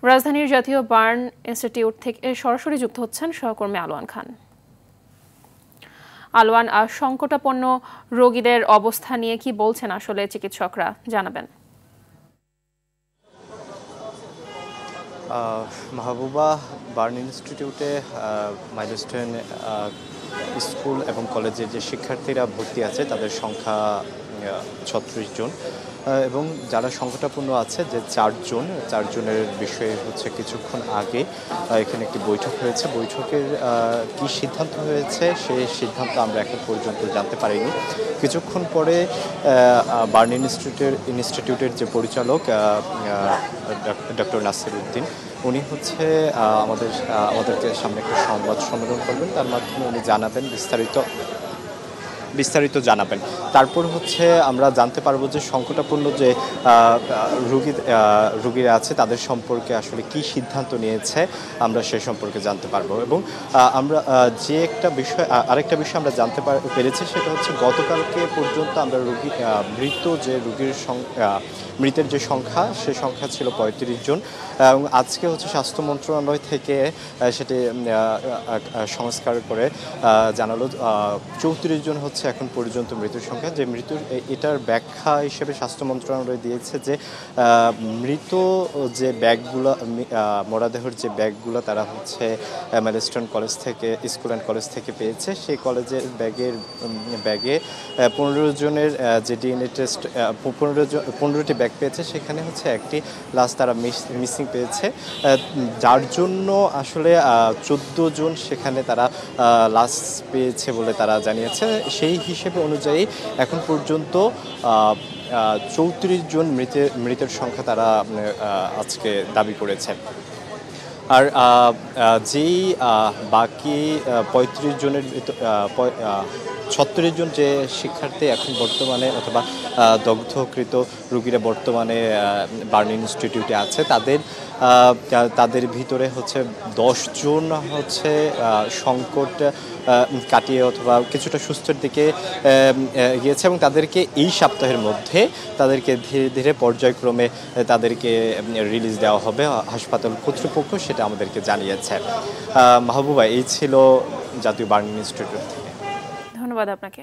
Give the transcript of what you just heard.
রাজধানীর জাতীয় burn institute থেকে সরাসরি যুক্ত হচ্ছেন সহকর্মী আলোয়ান খান। আলোয়ান, সংকটাপন্ন রোগীদের অবস্থা নিয়ে কি বলছেন আসলে চিকিৎসকরা, জানাবেন। মাহবুবা, বার্ন ইনস্টিটিউটে মাইলস্টোন স্কুল এবং কলেজের যে শিক্ষার্থীরা ভর্তি আছে তাদের সংখ্যা ৩৬ জন এবং যারা সংকটাপন্ন আছে যে চারজনের বিষয়ে হচ্ছে কিছুক্ষণ আগে এখানে একটি বৈঠক হয়েছে। বৈঠকের কি সিদ্ধান্ত হয়েছে সেই সিদ্ধান্ত আমরা এখন পর্যন্ত জানতে পারিনি। কিছুক্ষণ পরে বার্ন ইনস্টিটিউটের যে পরিচালক ডক্টর নাসির উদ্দিন উনি হচ্ছে আমাদেরকে সামনে একটা সংবাদ সম্মেলন করবেন, তার মাধ্যমে উনি জানাবেন বিস্তারিত জানাবেন। তারপর হচ্ছে আমরা জানতে পারবো যে সংকটাপন্ন যে রোগীরা আছে তাদের সম্পর্কে আসলে কি সিদ্ধান্ত নিয়েছে আমরা সে সম্পর্কে জানতে পারবো। এবং আমরা যে আরেকটা বিষয় আমরা জানতে পেরেছি সেটা হচ্ছে গতকালকে পর্যন্ত আমরা মৃতের যে সংখ্যা সে সংখ্যা ছিল ৩৫ জন এবং আজকে হচ্ছে স্বাস্থ্য মন্ত্রণালয় থেকে সেটি সংস্কার করে জানালো ৩৪ জন হচ্ছে এখন পর্যন্ত মৃত্যুর সংখ্যা। যে এটার ব্যাখ্যা হিসেবে স্বাস্থ্য মন্ত্রণালয় দিয়েছে যে মৃত যে ব্যাগগুলো মরদেহের যে ব্যাগগুলো তারা হচ্ছে মাইলস্টোন কলেজ থেকে স্কুল অ্যান্ড কলেজ থেকে পেয়েছে। সেই কলেজের ব্যাগে ১৫ জনের যে ডিএনএ টেস্ট 15টি ব্যাগ পেয়েছে, সেখানে হচ্ছে একটি লাশ তারা মিসিং পেয়েছে, যার জন্য আসলে 14 জন সেখানে তারা লাশ পেয়েছে বলে তারা জানিয়েছে। সেই হিসেবে অনুযায়ী এখন পর্যন্ত 34 জন মৃতের সংখ্যা তারা আজকে দাবি করেছেন। আর যেই বাকি 35 জনের 36 জন যে শিক্ষার্থী এখন বর্তমানে অথবা দগ্ধকৃত রোগীরা বর্তমানে বার্ন ইনস্টিটিউটে আছে তাদের ভিতরে হচ্ছে 10 জন হচ্ছে সংকট কাটিয়ে অথবা কিছুটা সুস্থের দিকে গিয়েছে এবং তাদেরকে এই সপ্তাহের মধ্যে তাদেরকে ধীরে ধীরে পর্যায়ক্রমে তাদেরকে রিলিজ দেওয়া হবে হাসপাতাল কর্তৃপক্ষ, সেটা আমাদেরকে জানিয়েছে। মাহবুবা, এই ছিল জাতীয় বার্ন ইনস্টিটিউট থেকে। ধন্যবাদ আপনাকে।